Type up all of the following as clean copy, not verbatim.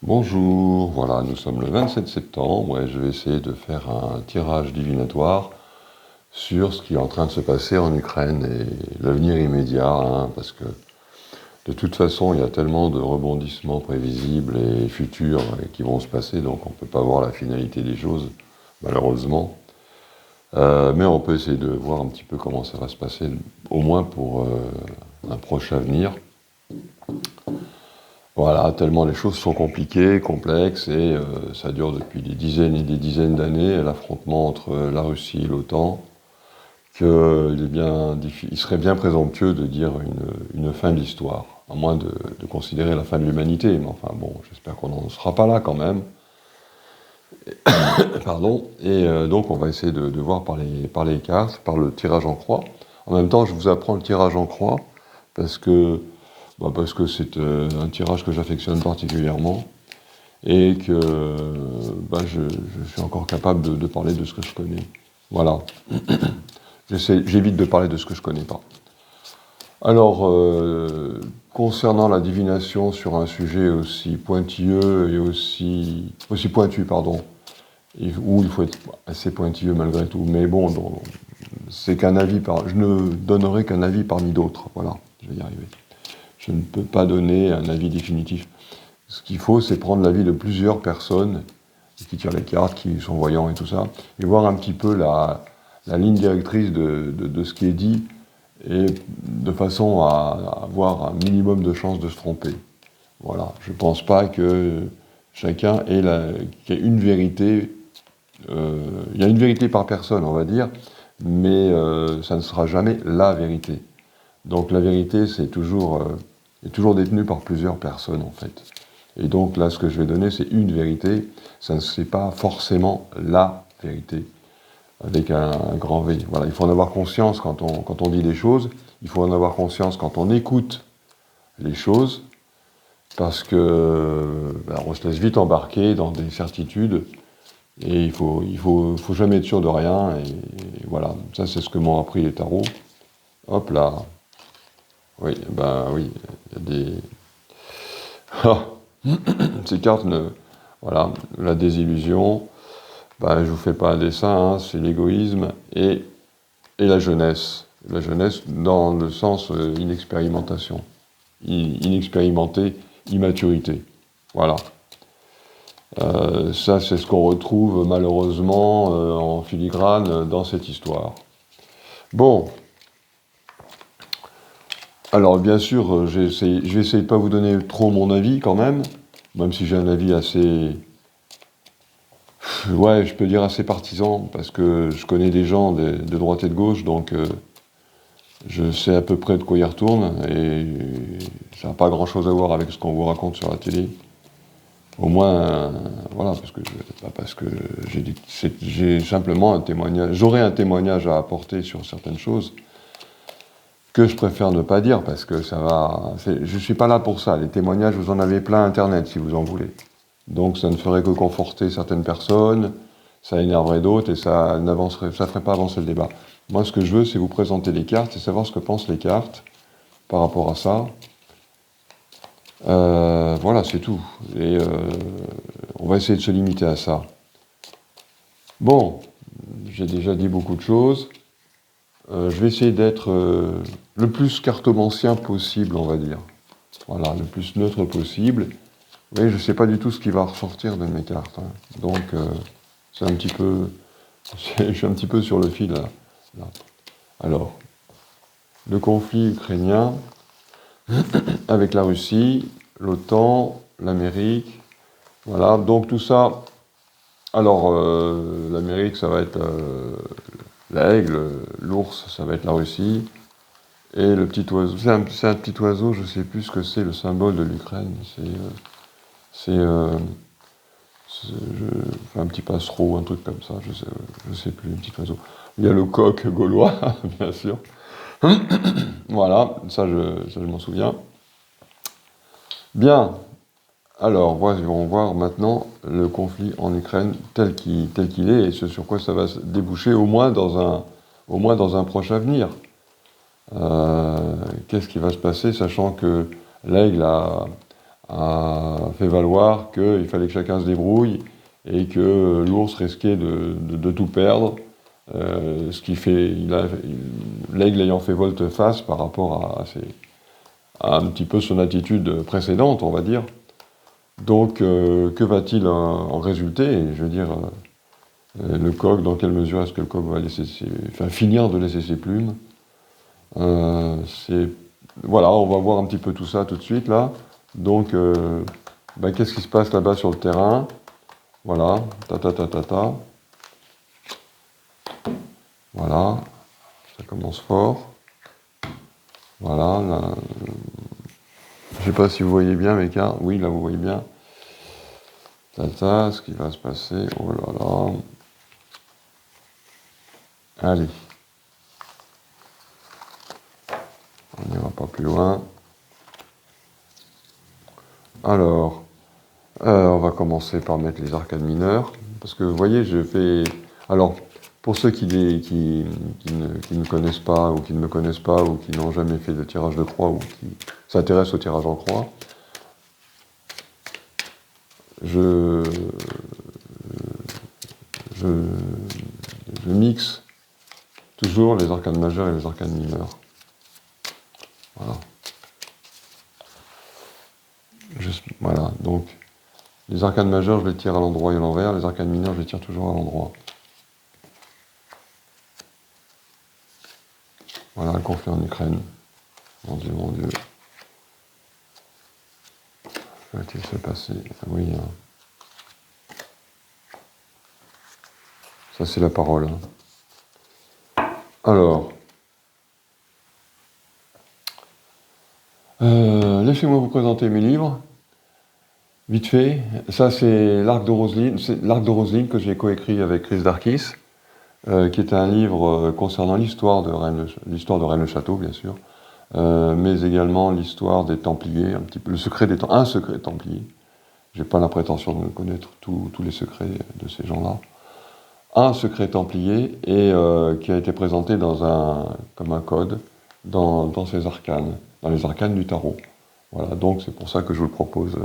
Bonjour, voilà, nous sommes le 27 septembre et je vais essayer de faire un tirage divinatoire sur ce qui est en train de se passer en Ukraine et l'avenir immédiat, parce que de toute façon, il y a tellement de rebondissements prévisibles et futurs qui vont se passer, donc on ne peut pas voir la finalité des choses, malheureusement. Mais on peut essayer de voir un petit peu comment ça va se passer, au moins pour un proche avenir. Voilà, tellement les choses sont compliquées, complexes, et ça dure depuis des dizaines et des dizaines d'années, l'affrontement entre la Russie et l'OTAN, il serait bien présomptueux de dire une fin de l'histoire, à moins de considérer la fin de l'humanité, mais enfin bon, j'espère qu'on n'en sera pas là quand même. Pardon, et donc on va essayer de voir par les cartes, par le tirage en croix. En même temps, je vous apprends le tirage en croix, parce que c'est un tirage que j'affectionne particulièrement et que je suis encore capable de parler de ce que je connais. Voilà. J'évite de parler de ce que je connais pas. Alors, concernant la divination sur un sujet aussi pointilleux et aussi pointu, pardon, où il faut être assez pointilleux malgré tout, mais bon, c'est qu'un avis je ne donnerai qu'un avis parmi d'autres, voilà, je vais y arriver. Je ne peux pas donner un avis définitif. Ce qu'il faut, c'est prendre l'avis de plusieurs personnes qui tirent les cartes, qui sont voyants et tout ça, et voir un petit peu la ligne directrice de ce qui est dit, et de façon à avoir un minimum de chances de se tromper. Voilà. Je ne pense pas que chacun qu'il y ait une vérité. Il y a une vérité par personne, on va dire, mais ça ne sera jamais la vérité. Donc la vérité, est toujours détenue par plusieurs personnes, en fait. Et donc là, ce que je vais donner, c'est une vérité. Ça ne c'est pas forcément la vérité, avec un grand V. Voilà, il faut en avoir conscience quand on dit des choses. Il faut en avoir conscience quand on écoute les choses, parce que on se laisse vite embarquer dans des certitudes. Et il faut jamais être sûr de rien. Et voilà, ça c'est ce que m'ont appris les tarots. Hop là. Oui, oui, il y a des... Ah, ces cartes, voilà, la désillusion, je vous fais pas un dessin, c'est l'égoïsme et la jeunesse. La jeunesse dans le sens inexpérimentation. Inexpérimenté, immaturité. Voilà. Ça, c'est ce qu'on retrouve malheureusement en filigrane dans cette histoire. Bon. Alors, bien sûr, je vais essayer de pas vous donner trop mon avis quand même si j'ai un avis assez... Ouais, je peux dire assez partisan, parce que je connais des gens de droite et de gauche, donc je sais à peu près de quoi ils retournent, et ça n'a pas grand-chose à voir avec ce qu'on vous raconte sur la télé. Au moins, voilà, parce que j'ai simplement un témoignage, j'aurais un témoignage à apporter sur certaines choses que je préfère ne pas dire, parce que je suis pas là pour ça. Les témoignages, vous en avez plein Internet si vous en voulez. Donc ça ne ferait que conforter certaines personnes, ça énerverait d'autres et ça ferait pas avancer le débat. Moi, ce que je veux, c'est vous présenter les cartes et savoir ce que pensent les cartes par rapport à ça. Voilà, c'est tout. Et on va essayer de se limiter à ça. Bon, j'ai déjà dit beaucoup de choses. Je vais essayer d'être le plus cartomancien possible, on va dire. Voilà, le plus neutre possible. Vous voyez, je ne sais pas du tout ce qui va ressortir de mes cartes. Donc, c'est un petit peu... Je suis un petit peu sur le fil, là. Alors, le conflit ukrainien avec la Russie, l'OTAN, l'Amérique, voilà, donc tout ça. Alors, l'Amérique, ça va être l'aigle, l'ours, ça va être la Russie, et le petit oiseau, c'est un petit oiseau, je ne sais plus ce que c'est, le symbole de l'Ukraine, c'est un petit passereau, un truc comme ça, je sais plus, un petit oiseau. Il y a le coq gaulois, bien sûr. Voilà, ça je m'en souviens. Bien, alors voyons voir maintenant le conflit en Ukraine tel qu'il est et ce sur quoi ça va se déboucher au moins dans un proche avenir. Qu'est-ce qui va se passer, sachant que l'aigle a a fait valoir qu'il fallait que chacun se débrouille et que l'ours risquait de tout perdre, ce qui fait, l'aigle ayant fait volte-face par rapport à un petit peu son attitude précédente, on va dire. Donc, que va-t-il en résulter? Je veux dire, le coq, dans quelle mesure est-ce que le coq va finir de laisser ses plumes? Voilà, on va voir un petit peu tout ça tout de suite, là. Donc, qu'est-ce qui se passe là-bas sur le terrain? Voilà, ta. Voilà, ça commence fort. Voilà, là, je sais pas si vous voyez bien mes cartes. Oui, là vous voyez bien. Ce qui va se passer. Oh là là. Allez. On n'ira pas plus loin. Alors, on va commencer par mettre les arcades mineures. Parce que vous voyez, je fais... Alors, pour ceux qui ne connaissent pas, ou qui ne me connaissent pas, ou qui n'ont jamais fait de tirage de croix, ou qui s'intéressent au tirage en croix, je mixe toujours les arcades majeures et les arcades mineures. Voilà. Voilà, donc les arcades majeures, je les tire à l'endroit et à l'envers, les arcades mineures, je les tire toujours à l'endroit. Voilà, le conflit en Ukraine. Mon Dieu, mon Dieu. Que va-t-il se passer? Oui. Hein. Ça, c'est la parole. Hein. Alors. Laissez-moi vous présenter mes livres. Vite fait. Ça, c'est L'Arc de Roseline. C'est L'Arc de Roseline que j'ai coécrit avec Chris Darkis, qui est un livre concernant l'histoire de Rennes-le-Château, bien sûr. Mais également l'histoire des Templiers, un petit peu, un secret Templier. J'ai pas la prétention de connaître tous les secrets de ces gens-là. Un secret Templier et qui a été présenté comme un code dans ces arcanes, dans les arcanes du tarot. Voilà, donc c'est pour ça que je vous le propose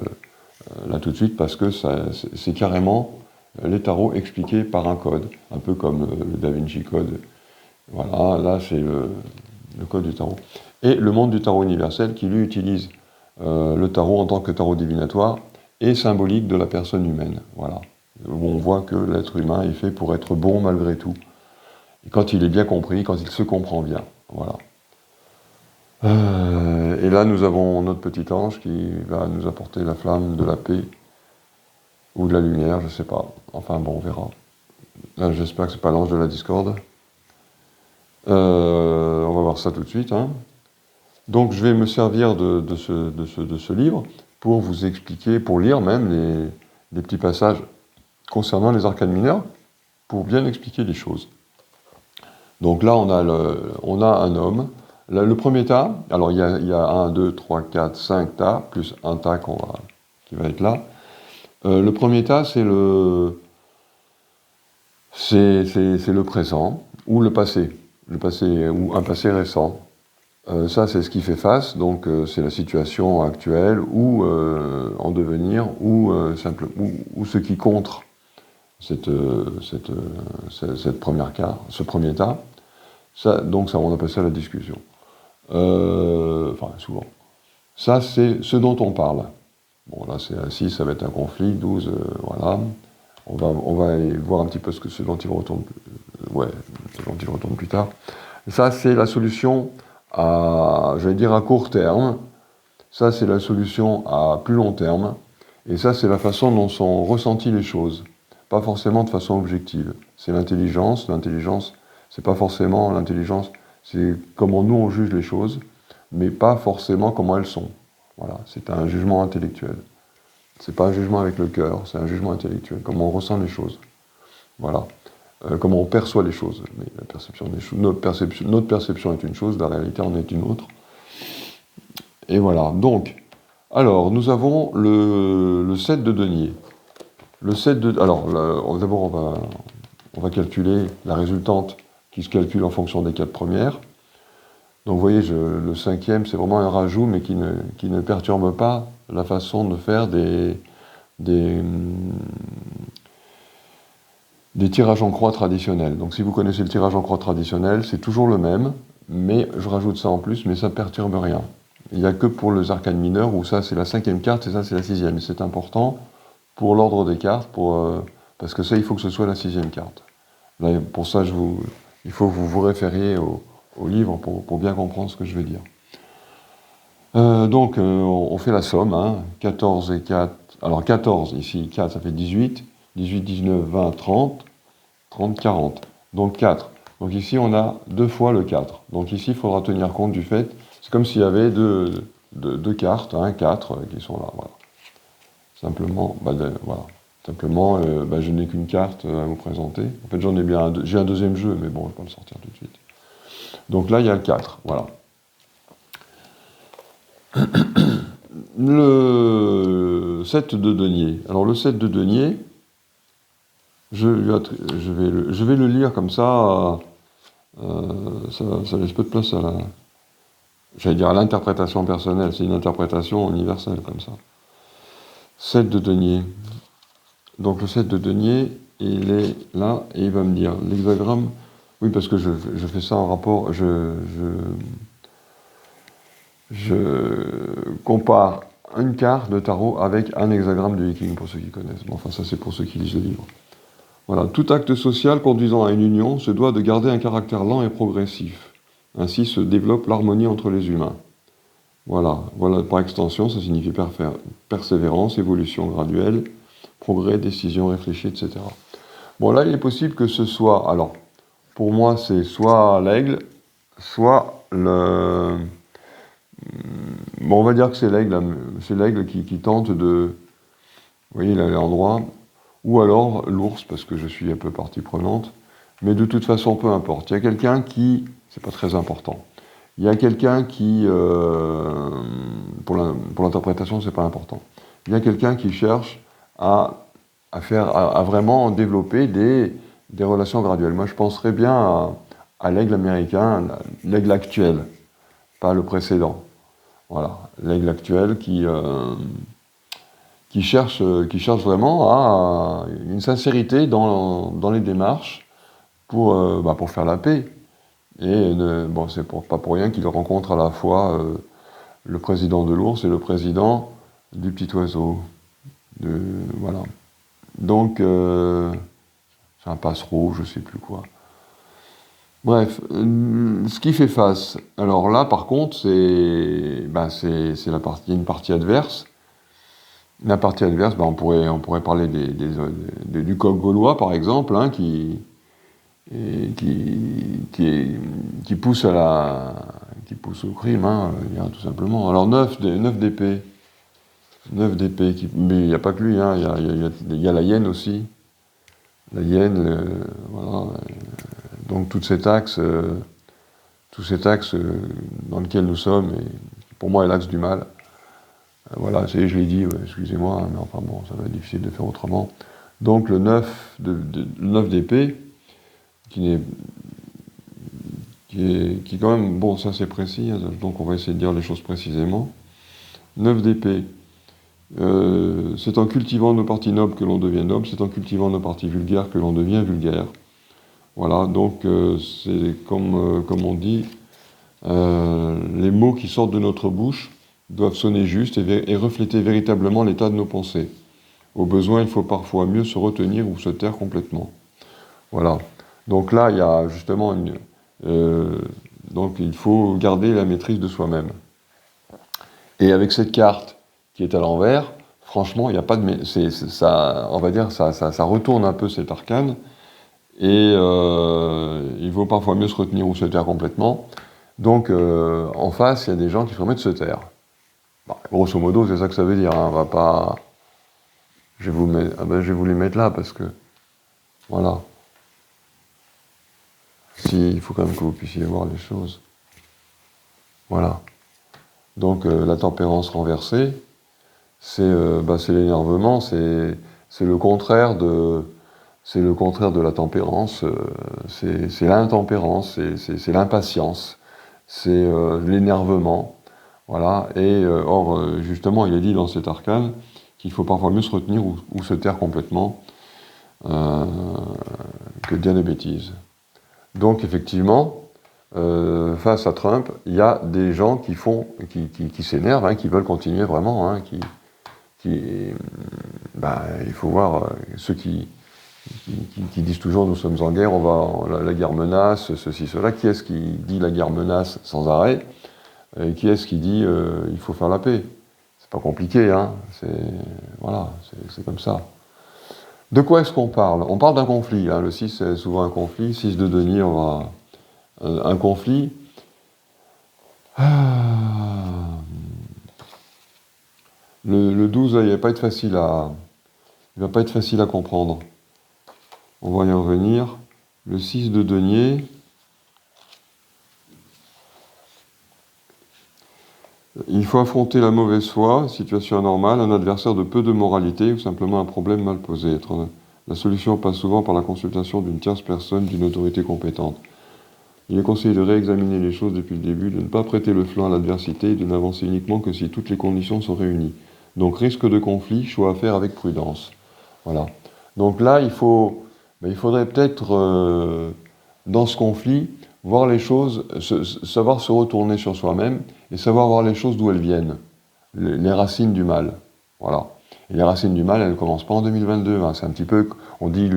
là tout de suite, parce que c'est carrément les tarots expliqués par un code, un peu comme le Da Vinci Code. Voilà, là c'est le code du tarot. Et le monde du tarot universel qui lui utilise le tarot en tant que tarot divinatoire et symbolique de la personne humaine. Voilà. Où on voit que l'être humain est fait pour être bon malgré tout. Et quand il est bien compris, quand il se comprend bien. Voilà. Et là, nous avons notre petit ange qui va nous apporter la flamme de la paix ou de la lumière, je ne sais pas. Enfin bon, on verra. Là, j'espère que c'est pas l'ange de la discorde. On va voir ça tout de suite. Hein. Donc, je vais me servir de ce livre pour vous expliquer, pour lire même les petits passages concernant les arcanes mineures, pour bien expliquer les choses. Donc là, on a un homme. Le premier tas, alors il y a 1, 2, 3, 4, 5 tas, plus un tas qui va être là. Le premier tas, c'est le présent, ou le passé ou un passé récent. Ça, c'est ce qui fait face, donc c'est la situation actuelle, ou en devenir, ou ce qui contre cette première carte, ce premier tas. Ça, donc ça, on appelle ça la discussion. Enfin, souvent. Ça, c'est ce dont on parle. Bon, là, c'est 6, ça va être un conflit, 12, voilà. On va voir un petit peu ce dont il retourne plus tard. Ça, c'est la solution à court terme. Ça, c'est la solution à plus long terme. Et ça, c'est la façon dont sont ressenties les choses. Pas forcément de façon objective. C'est l'intelligence. L'intelligence, c'est pas forcément l'intelligence, c'est comment nous on juge les choses, mais pas forcément comment elles sont. Voilà, c'est un jugement intellectuel. C'est pas un jugement avec le cœur, c'est un jugement intellectuel, comment on ressent les choses. Voilà, comment on perçoit les choses. Mais la perception des choses, notre perception est une chose, la réalité en est une autre. Et voilà, donc, alors, nous avons le 7 de denier. Le 7 de... Alors, d'abord, on va calculer la résultante qui se calcule en fonction des 4 premières. Donc vous voyez, le 5e, c'est vraiment un rajout, mais qui ne perturbe pas la façon de faire des tirages en croix traditionnels. Donc si vous connaissez le tirage en croix traditionnel, c'est toujours le même, mais je rajoute ça en plus, mais ça ne perturbe rien. Il n'y a que pour les arcanes mineures, où ça c'est la 5e carte et ça c'est la 6e. C'est important pour l'ordre des cartes, parce que ça il faut que ce soit la 6e carte. Là, pour ça, il faut que vous vous référiez au livre pour bien comprendre ce que je veux dire. Donc on fait la somme, hein, 14 et 4, alors 14 ici, 4 ça fait 18, 18, 19, 20, 30, 30, 40, donc 4. Donc ici on a 2 fois le 4, donc ici il faudra tenir compte du fait, c'est comme s'il y avait deux cartes, hein, 4 qui sont là, voilà. Simplement, voilà. Simplement, je n'ai qu'une carte à vous présenter. En fait j'en ai bien j'ai un deuxième jeu, mais bon je ne vais pas le sortir tout de suite. Donc là il y a le 4, voilà. Le 7 de denier. Alors le 7 de denier, je vais le lire comme ça, ça laisse peu de place à l'interprétation personnelle, c'est une interprétation universelle comme ça. 7 de denier. Donc le 7 de denier, il est là et il va me dire l'hexagramme. Oui, parce que je fais ça en rapport, je compare une carte de tarot avec un hexagramme de Viking, pour ceux qui connaissent. Bon, enfin, ça, c'est pour ceux qui lisent le livre. Voilà. Tout acte social conduisant à une union se doit de garder un caractère lent et progressif. Ainsi se développe l'harmonie entre les humains. Voilà. Voilà. Par extension, ça signifie persévérance, évolution graduelle, progrès, décision réfléchie, etc. Bon, là, il est possible que ce soit... Alors, pour moi, c'est soit l'aigle, soit le... Bon, on va dire que c'est l'aigle qui tente de... Vous voyez, il est à l'endroit. Ou alors l'ours, parce que je suis un peu partie prenante. Mais de toute façon, peu importe. Il y a quelqu'un qui... C'est pas très important. Il y a quelqu'un qui... pour l'interprétation, c'est pas important. Il y a quelqu'un qui cherche à vraiment développer des relations graduelles. Moi, je penserais bien à l'aigle américain, l'aigle actuel, pas le précédent. Voilà, l'aigle actuel qui cherche vraiment à une sincérité dans les démarches pour faire la paix. Et c'est pas pour rien qu'il rencontre à la fois le président de l'ours et le président du petit oiseau. Voilà. Donc, c'est un passereau, je sais plus quoi. Bref, ce qui fait face. Alors là, par contre, il y a une partie adverse. La partie adverse, on pourrait parler du coq gaulois, par exemple, hein, qui pousse qui pousse au crime, hein, tout simplement. Alors 9 d'épée. 9 d'épée, mais il n'y a pas que lui, hein, il y a la hyène aussi. La hyène, voilà. Donc tout cet axe dans lequel nous sommes, et pour moi est l'axe du mal. Voilà, je l'ai dit, excusez-moi, hein, mais enfin bon, ça va être difficile de faire autrement. Donc le 9 d'épée, qui est quand même, bon, ça c'est précis, hein, donc on va essayer de dire les choses précisément. 9 d'épée, c'est en cultivant nos parties nobles que l'on devient noble, c'est en cultivant nos parties vulgaires que l'on devient vulgaire. Voilà, donc c'est comme on dit, les mots qui sortent de notre bouche doivent sonner juste et refléter véritablement l'état de nos pensées. Au besoin, il faut parfois mieux se retenir ou se taire complètement. Voilà. Donc là, il y a justement donc il faut garder la maîtrise de soi-même. Et avec cette carte qui est à l'envers, franchement, il n'y a pas de... ça, on va dire, ça retourne un peu cet arcane. Et il vaut parfois mieux se retenir ou se taire complètement. Donc, en face, il y a des gens qui feraient de se taire. Grosso modo, c'est ça que ça veut dire. Hein. On va pas... je vais vous les mettre là, parce que... Voilà. Il faut quand même que vous puissiez voir les choses. Voilà. Donc, la tempérance renversée, c'est l'énervement, c'est le contraire de... C'est le contraire de la tempérance, c'est l'intempérance, c'est l'impatience, c'est l'énervement. Voilà. Et or, justement, il est dit dans cet arcane qu'il faut parfois mieux se retenir ou se taire complètement que de dire des bêtises. Donc, effectivement, face à Trump, il y a des gens qui s'énervent, hein, qui veulent continuer vraiment, hein, il faut voir ceux qui disent toujours nous sommes en guerre, la guerre menace, ceci, cela. Qui est-ce qui dit la guerre menace sans arrêt? Et qui est-ce qui dit il faut faire la paix? C'est pas compliqué, hein. Voilà, c'est comme ça. De quoi est-ce qu'on parle? On parle d'un conflit, hein. Le 6, c'est souvent un conflit. 6 de denier, un conflit. Le 12, il va pas être facile à comprendre. On va y revenir. Le 6 de denier. Il faut affronter la mauvaise foi, situation anormale, un adversaire de peu de moralité ou simplement un problème mal posé. La solution passe souvent par la consultation d'une tierce personne, d'une autorité compétente. Il est conseillé de réexaminer les choses depuis le début, de ne pas prêter le flanc à l'adversité et de n'avancer uniquement que si toutes les conditions sont réunies. Donc risque de conflit, choix à faire avec prudence. Voilà. Donc là, il faudrait peut-être, dans ce conflit, voir les choses, savoir se retourner sur soi-même et savoir voir les choses d'où elles viennent, les racines du mal. Voilà. Et les racines du mal, elles ne commencent pas en 2022. Hein. C'est un petit peu, on dit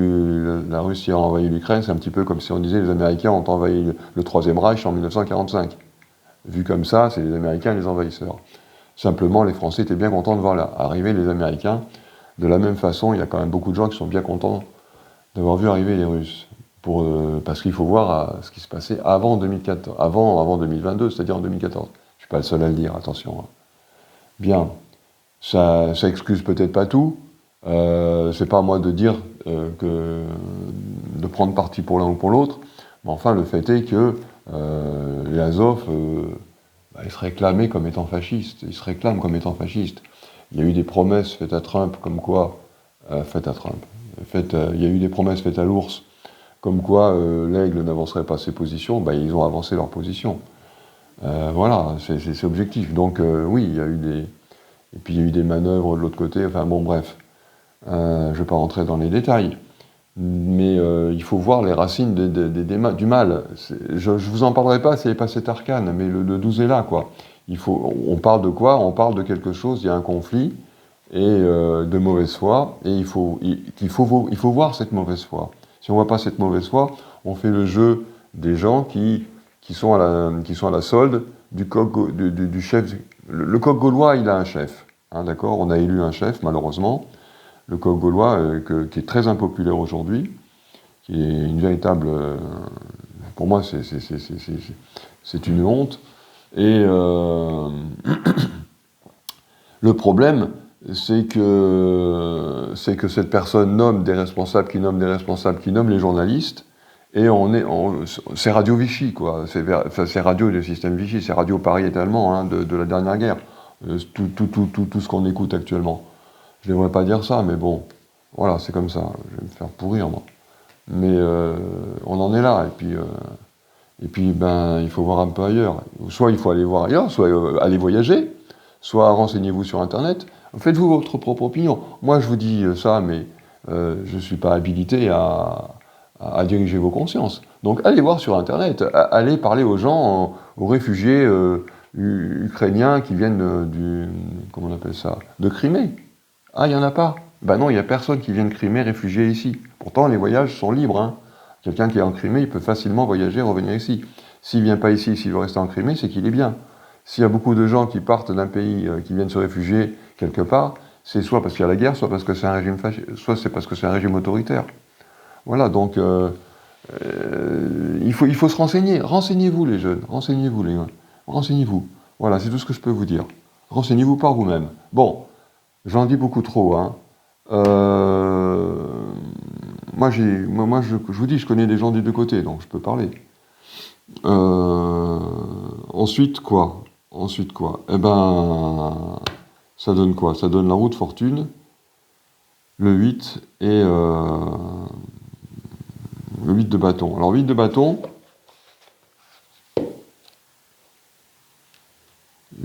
la Russie a envahi l'Ukraine, c'est un petit peu comme si on disait les Américains ont envahi le Troisième Reich en 1945. Vu comme ça, c'est les Américains les envahisseurs. Simplement, les Français étaient bien contents de voir arriver les Américains. De la même façon, il y a quand même beaucoup de gens qui sont bien contents d'avoir vu arriver les Russes. Parce qu'il faut voir ce qui se passait avant 2014, avant 2022, c'est-à-dire en 2014. Je ne suis pas le seul à le dire, attention. Hein. Bien, ça excuse peut-être pas tout. C'est pas à moi de dire de prendre parti pour l'un ou pour l'autre. Mais enfin, le fait est que les Azov, ils se réclamaient comme étant fascistes. Ils se réclament comme étant fascistes. Il y a eu des promesses faites à Trump, comme quoi... faites à Trump. Il y a eu des promesses faites à l'ours, comme quoi l'aigle n'avancerait pas ses positions. Ils ont avancé leurs positions. Voilà, c'est objectif. Donc oui, il y a eu des... Et puis il y a eu des manœuvres de l'autre côté. Enfin bon, bref. Je ne vais pas rentrer dans les détails. Mais il faut voir les racines du mal. Je ne vous en parlerai pas s'il n'y avait pas cet arcane, mais le 12 est là, quoi. On parle de quoi? On parle de quelque chose, il y a un conflit, et de mauvaise foi, et il faut voir cette mauvaise foi. Si on ne voit pas cette mauvaise foi, on fait le jeu des gens qui sont à la solde du chef. Le coq gaulois, il a un chef, hein, d'accord? On a élu un chef, malheureusement. Le coq gaulois, qui est très impopulaire aujourd'hui, qui est une véritable... pour moi, c'est une honte. Et le problème, c'est que cette personne nomme des responsables, qui nomment des responsables, qui nomment les journalistes, et c'est Radio Vichy, quoi. C'est Radio du système Vichy, c'est Radio Paris est allemand, hein, de la dernière guerre. Tout ce qu'on écoute actuellement. Je ne devrais pas dire ça, mais bon, voilà, c'est comme ça. Je vais me faire pourrir, moi. Mais on en est là, et puis il faut voir un peu ailleurs. Soit il faut aller voir ailleurs, soit aller voyager, soit renseignez-vous sur Internet. Faites-vous votre propre opinion. Moi, je vous dis ça, mais je ne suis pas habilité à diriger vos consciences. Donc, allez voir sur Internet, allez parler aux gens, aux réfugiés ukrainiens qui viennent comment on appelle ça, de Crimée. Ah, il n'y en a pas? Non, il n'y a personne qui vient de Crimée réfugié ici. Pourtant, les voyages sont libres. Hein. Quelqu'un qui est en Crimée, il peut facilement voyager et revenir ici. S'il ne vient pas ici, s'il veut rester en Crimée, c'est qu'il est bien. S'il y a beaucoup de gens qui partent d'un pays, qui viennent se réfugier quelque part, c'est soit parce qu'il y a la guerre, soit parce que c'est un régime soit c'est parce que c'est un régime autoritaire. Voilà, donc il faut se renseigner. Renseignez-vous les jeunes, renseignez-vous les gars, renseignez-vous. Voilà, c'est tout ce que je peux vous dire. Renseignez-vous par vous-même. Bon. J'en dis beaucoup trop. Hein. Moi, je vous dis, je connais des gens des deux côtés, donc je peux parler. Ensuite, quoi? Ça donne quoi? Ça donne la roue de fortune, le 8 et le 8 de bâton. Alors, 8 de bâton,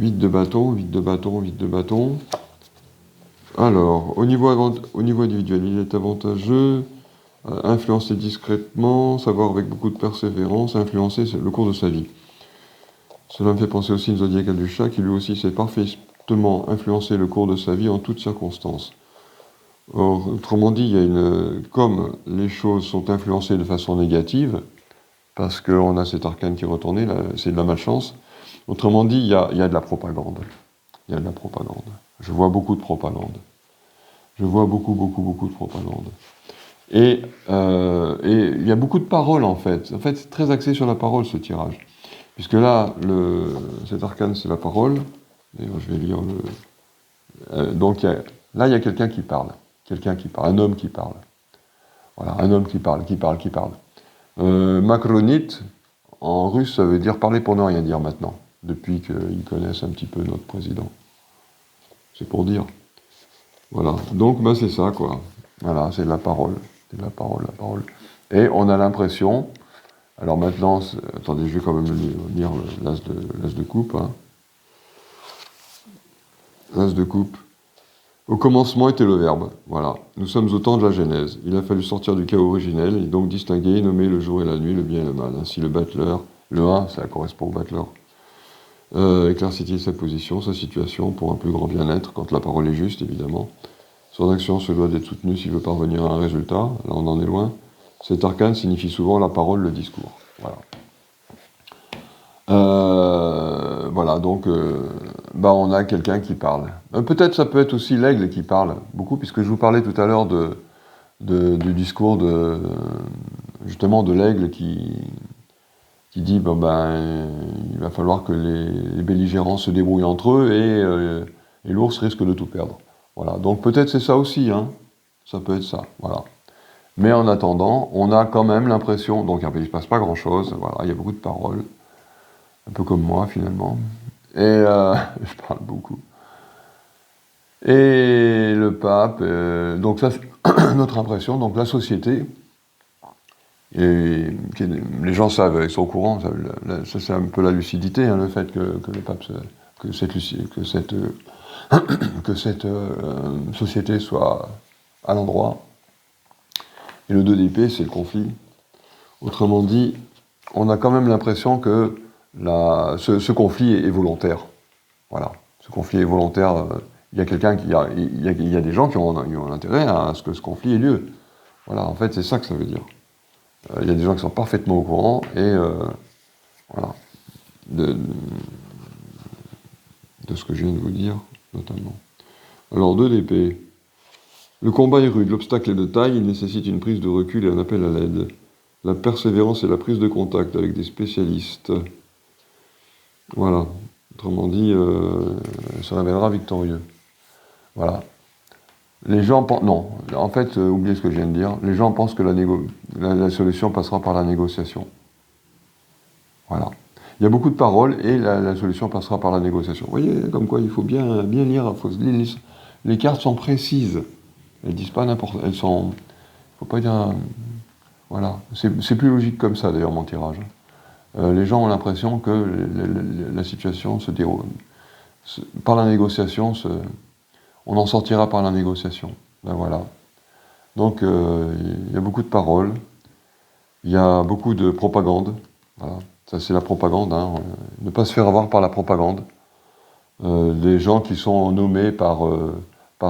8 de bâton, 8 de bâton, 8 de bâton. Alors, au niveau individuel, il est avantageux, influencer discrètement, savoir avec beaucoup de persévérance, influencer le cours de sa vie. Cela me fait penser aussi à une zodiacale du chat qui lui aussi sait parfaitement influencer le cours de sa vie en toutes circonstances. Or, autrement dit, comme les choses sont influencées de façon négative, parce qu'on a cet arcane qui est retourné, c'est de la malchance, autrement dit, il y a de la propagande. Il y a de la propagande. Je vois beaucoup de propagande. Je vois beaucoup de propagande. Et il y a beaucoup de paroles, en fait. En fait, c'est très axé sur la parole, ce tirage. Puisque là, cet arcane, c'est la parole. D'ailleurs, je vais lire le... donc, là, il y a quelqu'un qui parle. Un homme qui parle. Voilà, un homme qui parle. Macronite, en russe, ça veut dire parler pour ne rien dire maintenant, depuis qu'ils connaissent un petit peu notre président. C'est pour dire. Voilà, donc c'est ça, quoi. Voilà, c'est de la parole. C'est de la parole. Et on a l'impression... Alors maintenant, attendez, je vais quand même lire l'as de coupe. Hein. L'as de coupe. Au commencement était le Verbe, voilà. Nous sommes au temps de la Genèse. Il a fallu sortir du chaos originel et donc distinguer, nommer le jour et la nuit, le bien et le mal. Ainsi le battleur, le 1, ça correspond au battleur, éclaircit-il sa position, sa situation, pour un plus grand bien-être, quand la parole est juste, évidemment. Son action se doit d'être soutenue s'il veut parvenir à un résultat, là on en est loin. Cet arcane signifie souvent la parole, le discours. Voilà. Voilà, donc on a quelqu'un qui parle. Peut-être ça peut être aussi l'aigle qui parle beaucoup, puisque je vous parlais tout à l'heure du discours justement de l'aigle qui dit il va falloir que les belligérants se débrouillent entre eux et l'ours risque de tout perdre. Voilà, donc peut-être c'est ça aussi, hein. Ça peut être ça, voilà. Mais en attendant, on a quand même l'impression, donc il ne se passe pas grand-chose, voilà, il y a beaucoup de paroles, un peu comme moi finalement, et je parle beaucoup. Et le pape, donc ça c'est notre impression, donc la société, les gens savent, ils sont au courant, ça c'est un peu la lucidité, hein, le fait que le pape, que cette société soit à l'endroit. Et le 2 d'épée, c'est le conflit. Autrement dit, on a quand même l'impression que ce conflit est volontaire. Voilà, ce conflit est volontaire. Il y a des gens qui ont intérêt à ce que ce conflit ait lieu. Voilà, en fait, c'est ça que ça veut dire. Il y a des gens qui sont parfaitement au courant et voilà, de ce que je viens de vous dire, notamment. Alors, 2 d'épée. Le combat est rude, l'obstacle est de taille, il nécessite une prise de recul et un appel à l'aide. La persévérance et la prise de contact avec des spécialistes. Voilà. Autrement dit, se révélera victorieux. Voilà. Les gens pensent... Non, en fait, oubliez ce que je viens de dire. Les gens pensent que la solution passera par la négociation. Voilà. Il y a beaucoup de paroles et la solution passera par la négociation. Vous voyez, comme quoi il faut bien lire. Les cartes sont précises. Elles disent pas n'importe... Elles sont... faut pas dire... Voilà. C'est plus logique comme ça, d'ailleurs, mon tirage. Les gens ont l'impression que la situation se déroule. Par la négociation, on en sortira par la négociation. Ben voilà. Donc, il y a beaucoup de paroles. Il y a beaucoup de propagande. Voilà. Ça, c'est la propagande. Hein. Ne pas se faire avoir par la propagande. Des gens qui sont nommés par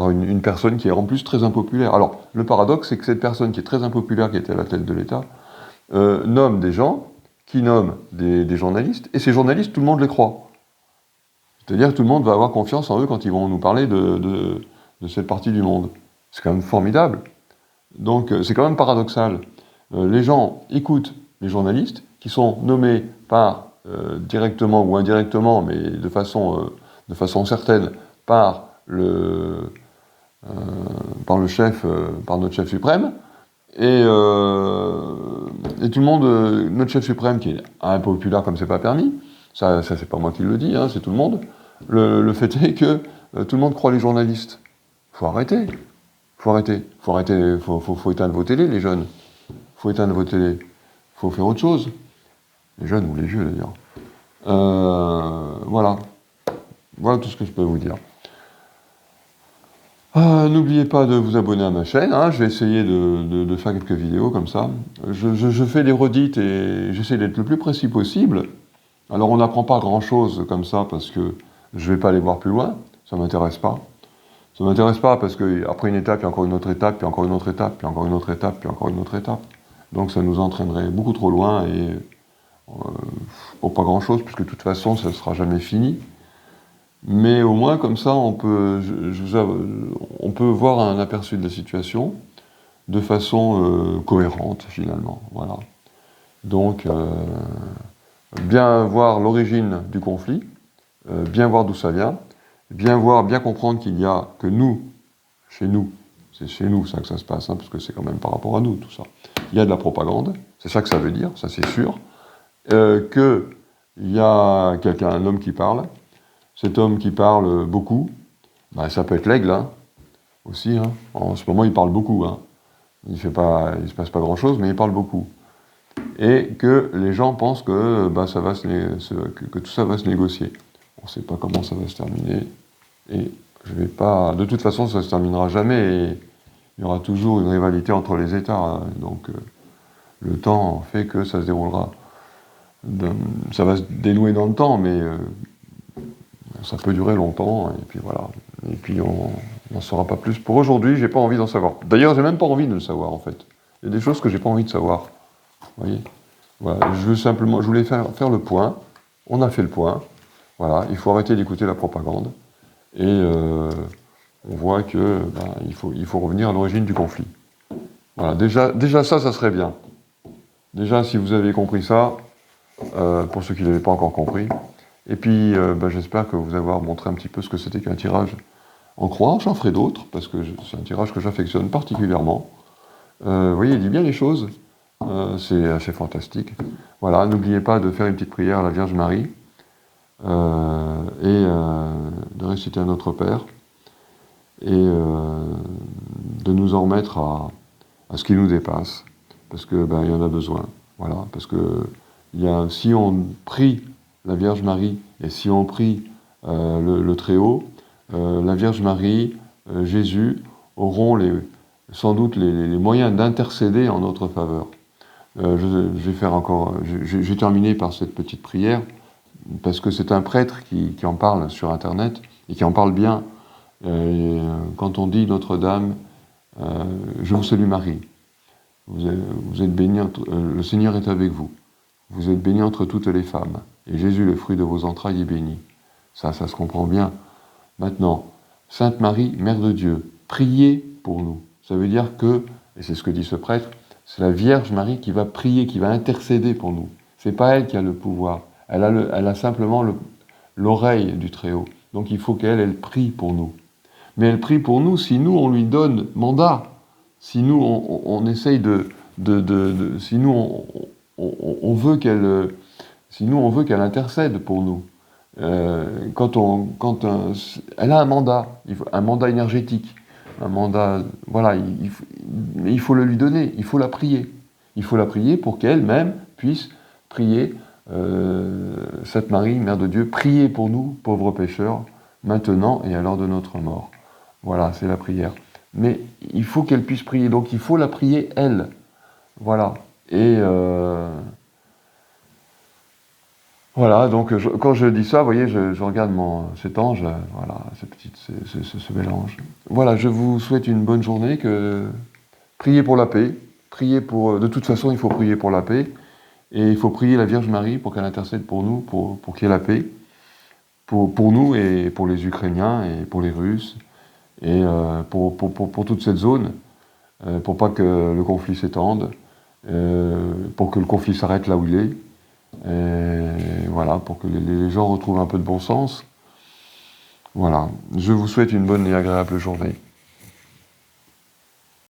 une personne qui est en plus très impopulaire. Alors, le paradoxe, c'est que cette personne qui est très impopulaire, qui était à la tête de l'État, nomme des gens qui nomment des journalistes, et ces journalistes, tout le monde les croit. C'est-à-dire que tout le monde va avoir confiance en eux quand ils vont nous parler de cette partie du monde. C'est quand même formidable. Donc, c'est quand même paradoxal. Les gens écoutent les journalistes qui sont nommés par, directement ou indirectement, mais de façon certaine, par notre chef suprême, et tout le monde, notre chef suprême qui est impopulaire comme c'est pas permis, ça c'est pas moi qui le dis, hein, c'est tout le monde, le fait est que tout le monde croit les journalistes. Faut arrêter, faut éteindre vos télés, les jeunes, faut éteindre vos télés, faut faire autre chose, les jeunes ou les vieux d'ailleurs. Voilà. Voilà tout ce que je peux vous dire. N'oubliez pas de vous abonner à ma chaîne, hein, je vais essayer de faire quelques vidéos comme ça. Je fais des redites et j'essaie d'être le plus précis possible. Alors on n'apprend pas grand-chose comme ça parce que je ne vais pas aller voir plus loin, ça ne m'intéresse pas. Ça ne m'intéresse pas parce qu'après une étape, il y a encore une autre étape, puis encore une autre étape, puis encore une autre étape, puis encore une autre étape. Donc ça nous entraînerait beaucoup trop loin et pour pas grand-chose, puisque de toute façon ça ne sera jamais fini. Mais au moins comme ça, on peut voir un aperçu de la situation de façon cohérente finalement. Voilà. Donc bien voir l'origine du conflit, bien voir d'où ça vient, bien comprendre qu'il y a que nous, chez nous, c'est chez nous ça que ça se passe, hein, parce que c'est quand même par rapport à nous tout ça. Il y a de la propagande, c'est ça que ça veut dire, ça c'est sûr. Qu'il y a un homme qui parle. Cet homme qui parle beaucoup, bah, ça peut être l'aigle, hein, aussi. Hein. En ce moment, il parle beaucoup. Hein. Il se passe pas grand-chose, mais il parle beaucoup. Et que les gens pensent que, bah, que tout ça va se négocier. On ne sait pas comment ça va se terminer. Et je vais pas. De toute façon, ça ne se terminera jamais. Et il y aura toujours une rivalité entre les États. Hein. Donc, le temps fait que ça se déroulera. Ça va se dénouer dans le temps, mais ça peut durer longtemps, et puis voilà. Et puis on n'en saura pas plus. Pour aujourd'hui, j'ai pas envie d'en savoir. D'ailleurs, j'ai même pas envie de le savoir, en fait. Il y a des choses que j'ai pas envie de savoir. Vous voyez ? Voilà. Je voulais faire le point. On a fait le point. Voilà. Il faut arrêter d'écouter la propagande. Et on voit que il faut revenir à l'origine du conflit. Voilà. Déjà ça serait bien. Déjà, si vous avez compris ça, pour ceux qui ne l'avaient pas encore compris. Et puis, j'espère que vous avoir montré un petit peu ce que c'était qu'un tirage en croix. J'en ferai d'autres, parce que c'est un tirage que j'affectionne particulièrement. Vous voyez, il dit bien les choses. C'est assez fantastique. Voilà, n'oubliez pas de faire une petite prière à la Vierge Marie et de réciter à Notre Père et de nous en remettre à ce qui nous dépasse, parce que il y en a besoin. Voilà, parce que si on prie la Vierge Marie, et si on prie le Très-Haut, la Vierge Marie, Jésus auront sans doute les moyens d'intercéder en notre faveur. J'ai terminé par cette petite prière, parce que c'est un prêtre qui en parle sur Internet, et qui en parle bien. Quand on dit Notre-Dame, je vous salue Marie, vous êtes bénie, le Seigneur est avec vous. Vous êtes bénie entre toutes les femmes, et Jésus, le fruit de vos entrailles, est béni. Ça se comprend bien. Maintenant, Sainte Marie, Mère de Dieu, priez pour nous. Ça veut dire que, et c'est ce que dit ce prêtre, c'est la Vierge Marie qui va prier, qui va intercéder pour nous. C'est pas elle qui a le pouvoir. Elle a simplement l'oreille du Très-Haut. Donc il faut qu'elle prie pour nous. Mais elle prie pour nous si nous, on lui donne mandat. Si nous, on essaye si nous, on veut qu'elle intercède pour nous. Elle a un mandat énergétique, un mandat, voilà, il faut le lui donner, il faut la prier. Il faut la prier pour qu'elle-même puisse prier, Sainte Marie, Mère de Dieu, priez pour nous, pauvres pécheurs, maintenant et à l'heure de notre mort. Voilà, c'est la prière. Mais il faut qu'elle puisse prier, donc il faut la prier elle. Voilà. Et voilà, donc quand je dis ça, vous voyez, je regarde cet ange, voilà, ce mélange. Voilà, je vous souhaite une bonne journée, priez pour la paix, de toute façon, il faut prier pour la paix, et il faut prier la Vierge Marie pour qu'elle intercède pour nous, pour qu'il y ait la paix, pour nous et pour les Ukrainiens et pour les Russes, et pour toute cette zone, pour pas que le conflit s'étende, pour que le conflit s'arrête là où il est, et voilà, pour que les gens retrouvent un peu de bon sens. Voilà, je vous souhaite une bonne et agréable journée.